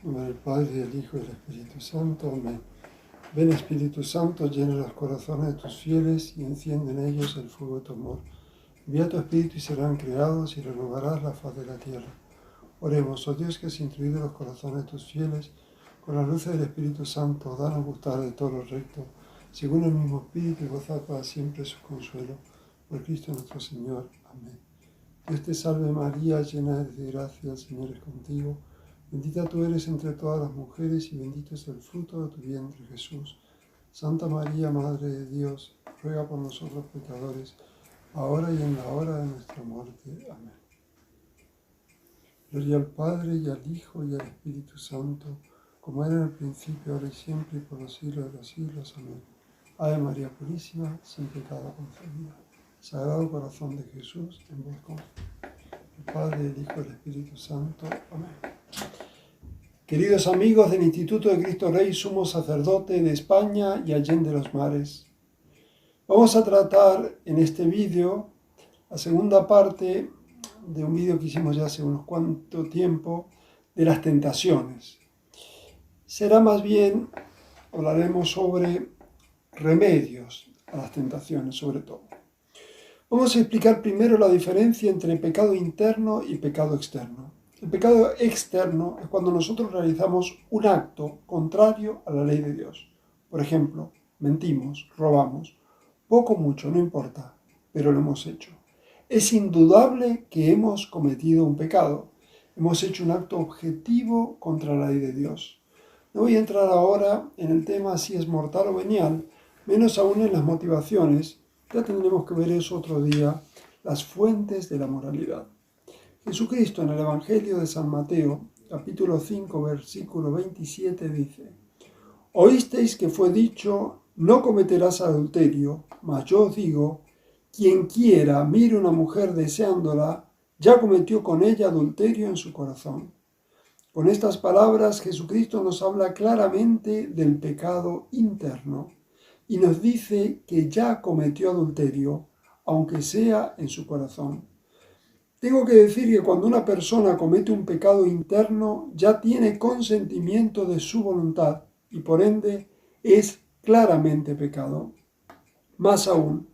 En nombre del Padre, del Hijo y del Espíritu Santo. Amén. Ven, Espíritu Santo, llena los corazones de tus fieles y enciende en ellos el fuego de tu amor. Envía tu Espíritu y serán creados y renovarás la faz de la tierra. Oremos, oh Dios, que has instruido los corazones de tus fieles con la luz del Espíritu Santo, danos gustar de todo lo recto, según el mismo Espíritu, y gozar para siempre su consuelo. Por Cristo nuestro Señor. Amén. Dios te salve María, llena de gracia, el Señor es contigo. Bendita tú eres entre todas las mujeres y bendito es el fruto de tu vientre, Jesús. Santa María, Madre de Dios, ruega por nosotros pecadores, ahora y en la hora de nuestra muerte. Amén. Gloria al Padre, y al Hijo, y al Espíritu Santo, como era en el principio, ahora y siempre, y por los siglos de los siglos. Amén. Ave María Purísima, sin pecado concebida. Sagrado Corazón de Jesús, en vos confío. El Padre, el Hijo y el Espíritu Santo. Amén. Queridos amigos del Instituto de Cristo Rey, sumo sacerdote de España y allende los mares, vamos a tratar en este vídeo la segunda parte de un vídeo que hicimos ya hace unos cuanto tiempo de las tentaciones. Será más bien, hablaremos sobre remedios a las tentaciones, sobre todo. Vamos a explicar primero la diferencia entre pecado interno y pecado externo. El pecado externo es cuando nosotros realizamos un acto contrario a la ley de Dios. Por ejemplo, mentimos, robamos. Poco o mucho, no importa, pero lo hemos hecho. Es indudable que hemos cometido un pecado. Hemos hecho un acto objetivo contra la ley de Dios. No voy a entrar ahora en el tema si es mortal o venial, menos aún en las motivaciones. Ya tendremos que ver eso otro día, las fuentes de la moralidad. Jesucristo en el Evangelio de San Mateo, capítulo 5, versículo 27 dice: Oísteis que fue dicho, no cometerás adulterio, mas yo os digo, quien quiera mire una mujer deseándola, ya cometió con ella adulterio en su corazón. Con estas palabras Jesucristo nos habla claramente del pecado interno y nos dice que ya cometió adulterio, aunque sea en su corazón. Tengo que decir que cuando una persona comete un pecado interno, ya tiene consentimiento de su voluntad y por ende es claramente pecado. Más aún,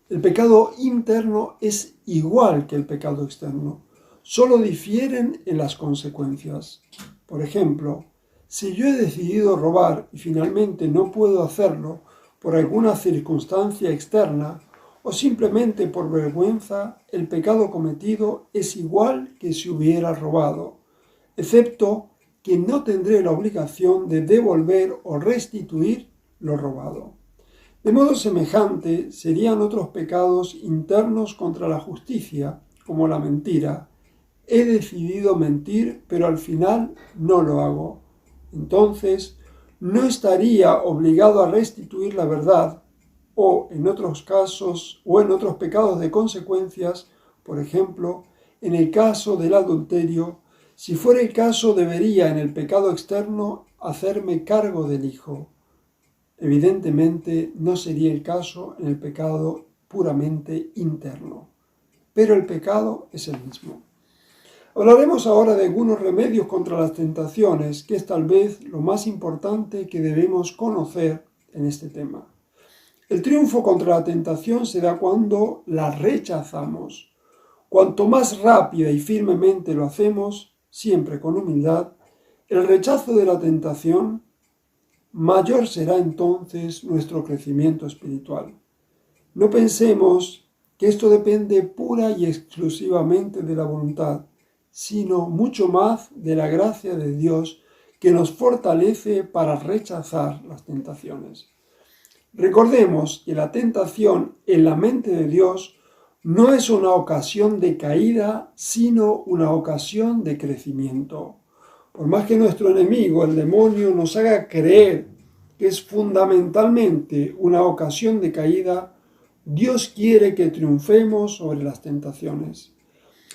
el pecado interno es igual que el pecado externo, solo difieren en las consecuencias. Por ejemplo, si yo he decidido robar y finalmente no puedo hacerlo por alguna circunstancia externa, o simplemente por vergüenza, el pecado cometido es igual que si hubiera robado, excepto que no tendré la obligación de devolver o restituir lo robado. De modo semejante serían otros pecados internos contra la justicia, como la mentira. He decidido mentir, pero al final no lo hago. Entonces, no estaría obligado a restituir la verdad, o en otros casos, o en otros pecados de consecuencias, por ejemplo, en el caso del adulterio, si fuera el caso debería en el pecado externo hacerme cargo del hijo. Evidentemente no sería el caso en el pecado puramente interno, pero el pecado es el mismo. Hablaremos ahora de algunos remedios contra las tentaciones, que es tal vez lo más importante que debemos conocer en este tema. El triunfo contra la tentación se da cuando la rechazamos. Cuanto más rápida y firmemente lo hacemos, siempre con humildad, el rechazo de la tentación, mayor será entonces nuestro crecimiento espiritual. No pensemos que esto depende pura y exclusivamente de la voluntad, sino mucho más de la gracia de Dios que nos fortalece para rechazar las tentaciones. Recordemos que la tentación en la mente de Dios no es una ocasión de caída, sino una ocasión de crecimiento. Por más que nuestro enemigo, el demonio, nos haga creer que es fundamentalmente una ocasión de caída, Dios quiere que triunfemos sobre las tentaciones.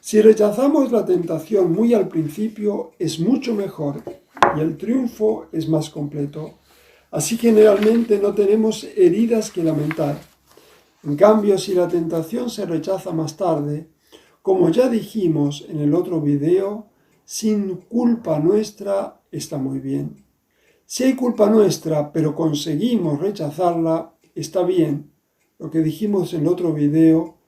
Si rechazamos la tentación muy al principio, es mucho mejor y el triunfo es más completo. Así generalmente no tenemos heridas que lamentar. En cambio, si la tentación se rechaza más tarde, como ya dijimos en el otro video, sin culpa nuestra está muy bien. Si hay culpa nuestra, pero conseguimos rechazarla, está bien. Lo que dijimos en el otro video,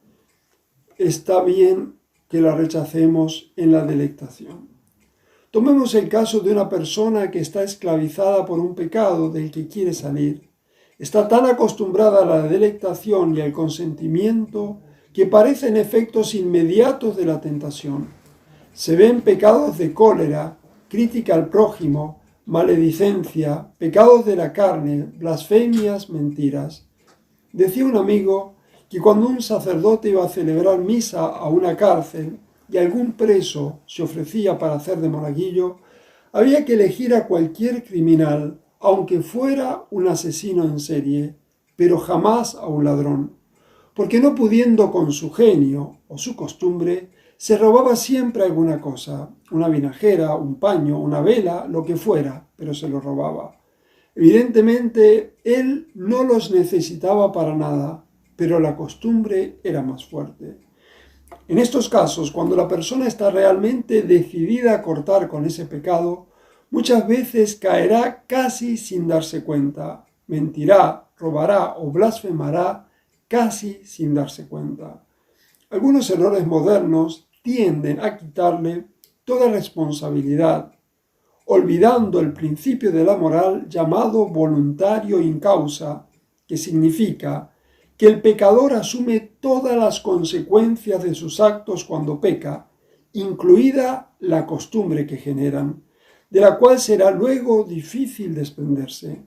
está bien que la rechacemos en la delectación. Tomemos el caso de una persona que está esclavizada por un pecado del que quiere salir. Está tan acostumbrada a la delectación y al consentimiento que parecen efectos inmediatos de la tentación. Se ven pecados de cólera, crítica al prójimo, maledicencia, pecados de la carne, blasfemias, mentiras. Decía un amigo que cuando un sacerdote iba a celebrar misa a una cárcel y algún preso se ofrecía para hacer de monaguillo, había que elegir a cualquier criminal, aunque fuera un asesino en serie, pero jamás a un ladrón, porque no pudiendo con su genio o su costumbre, se robaba siempre alguna cosa, una vinajera, un paño, una vela, lo que fuera, pero se lo robaba. Evidentemente, él no los necesitaba para nada, pero la costumbre era más fuerte. En estos casos, cuando la persona está realmente decidida a cortar con ese pecado, muchas veces caerá casi sin darse cuenta, mentirá, robará o blasfemará casi sin darse cuenta. Algunos errores modernos tienden a quitarle toda responsabilidad, olvidando el principio de la moral llamado voluntario in causa, que significa que el pecador asume todas las consecuencias de sus actos cuando peca, incluida la costumbre que generan, de la cual será luego difícil desprenderse.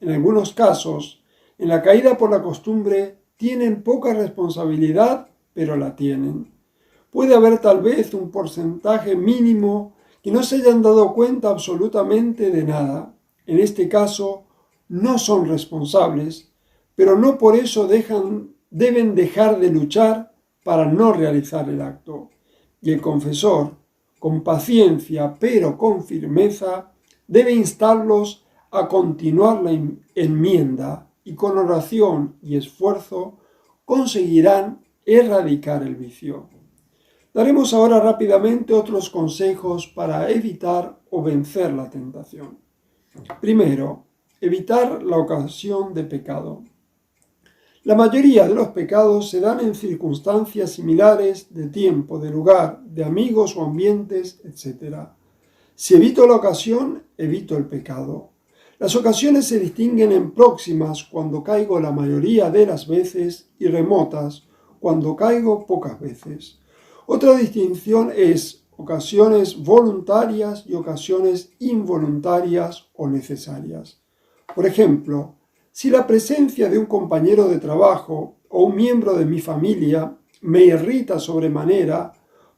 En algunos casos, en la caída por la costumbre, tienen poca responsabilidad, pero la tienen. Puede haber tal vez un porcentaje mínimo que no se hayan dado cuenta absolutamente de nada. En este caso, no son responsables, pero no por eso deben dejar de luchar para no realizar el acto. Y el confesor, con paciencia pero con firmeza, debe instarlos a continuar la enmienda y con oración y esfuerzo conseguirán erradicar el vicio. Daremos ahora rápidamente otros consejos para evitar o vencer la tentación. Primero, evitar la ocasión de pecado. La mayoría de los pecados se dan en circunstancias similares de tiempo, de lugar, de amigos o ambientes, etc. Si evito la ocasión, evito el pecado. Las ocasiones se distinguen en próximas cuando caigo la mayoría de las veces y remotas cuando caigo pocas veces. Otra distinción es ocasiones voluntarias y ocasiones involuntarias o necesarias. Por ejemplo, si la presencia de un compañero de trabajo o un miembro de mi familia me irrita sobremanera,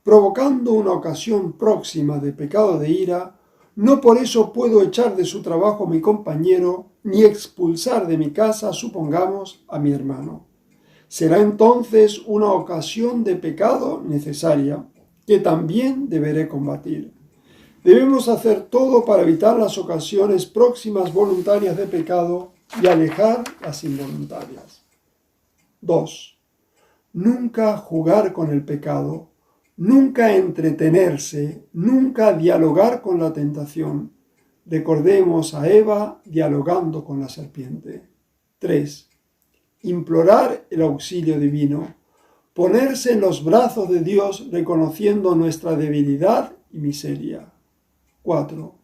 provocando una ocasión próxima de pecado de ira, no por eso puedo echar de su trabajo a mi compañero ni expulsar de mi casa, supongamos, a mi hermano. Será entonces una ocasión de pecado necesaria, que también deberé combatir. Debemos hacer todo para evitar las ocasiones próximas voluntarias de pecado y alejar las involuntarias. 2. Nunca jugar con el pecado, nunca entretenerse, nunca dialogar con la tentación. Recordemos a Eva dialogando con la serpiente. 3. Implorar el auxilio divino, ponerse en los brazos de Dios reconociendo nuestra debilidad y miseria. 4.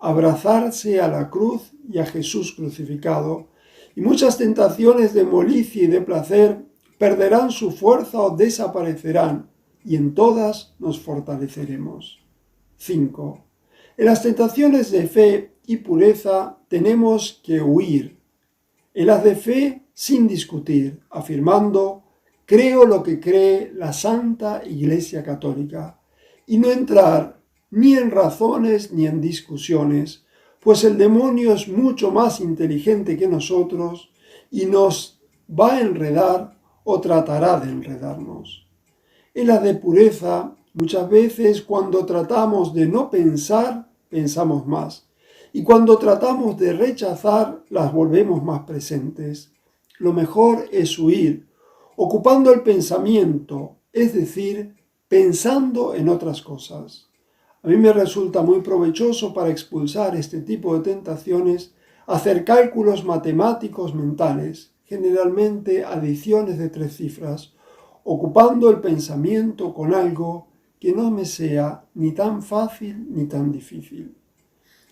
Abrazarse a la cruz y a Jesús crucificado, y muchas tentaciones de molicie y de placer perderán su fuerza o desaparecerán, y en todas nos fortaleceremos. 5. En las tentaciones de fe y pureza tenemos que huir. En las de fe, sin discutir, afirmando, creo lo que cree la Santa Iglesia Católica, y no entrar ni en razones ni en discusiones, pues el demonio es mucho más inteligente que nosotros y nos va a enredar o tratará de enredarnos. En la de pureza, muchas veces cuando tratamos de no pensar, pensamos más, y cuando tratamos de rechazar, las volvemos más presentes. Lo mejor es huir, ocupando el pensamiento, es decir, pensando en otras cosas. A mí me resulta muy provechoso para expulsar este tipo de tentaciones hacer cálculos matemáticos mentales, generalmente adiciones de 3 cifras, ocupando el pensamiento con algo que no me sea ni tan fácil ni tan difícil.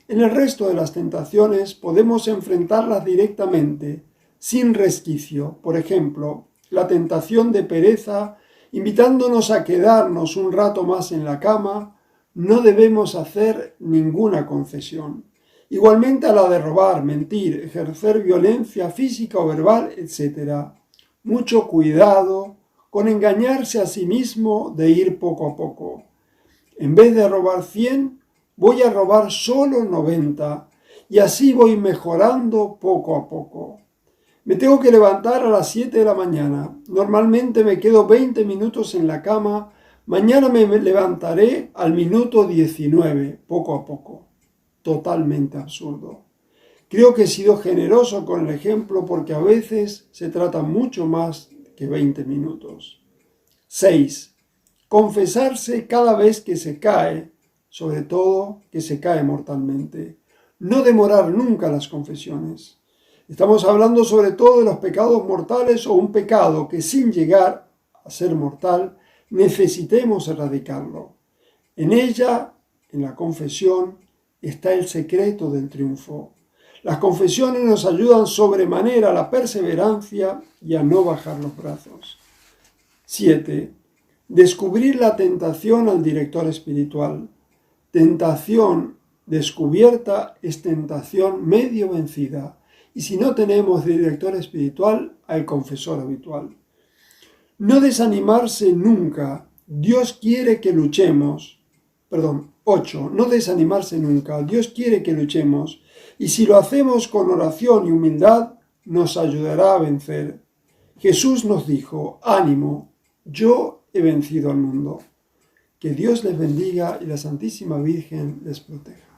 En el resto de las tentaciones podemos enfrentarlas directamente, sin resquicio. Por ejemplo, la tentación de pereza, invitándonos a quedarnos un rato más en la cama, no debemos hacer ninguna concesión. Igualmente a la de robar, mentir, ejercer violencia física o verbal, etc. Mucho cuidado con engañarse a sí mismo de ir poco a poco. En vez de robar 100, voy a robar solo 90 y así voy mejorando poco a poco. Me tengo que levantar a las 7 de la mañana. Normalmente me quedo 20 minutos en la cama. Mañana me levantaré al minuto 19, poco a poco. Totalmente absurdo. Creo que he sido generoso con el ejemplo porque a veces se trata mucho más que 20 minutos. 6. Confesarse cada vez que se cae, sobre todo que se cae mortalmente. No demorar nunca las confesiones. Estamos hablando sobre todo de los pecados mortales o un pecado que sin llegar a ser mortal necesitemos erradicarlo. En ella, en la confesión, está el secreto del triunfo. Las confesiones nos ayudan sobremanera a la perseverancia y a no bajar los brazos. 7. Descubrir la tentación al director espiritual. Tentación descubierta es tentación medio vencida. Y si no tenemos director espiritual, al confesor habitual. No desanimarse nunca. Dios quiere que luchemos. 8. No desanimarse nunca. Dios quiere que luchemos. Y si lo hacemos con oración y humildad, nos ayudará a vencer. Jesús nos dijo, ánimo, yo he vencido al mundo. Que Dios les bendiga y la Santísima Virgen les proteja.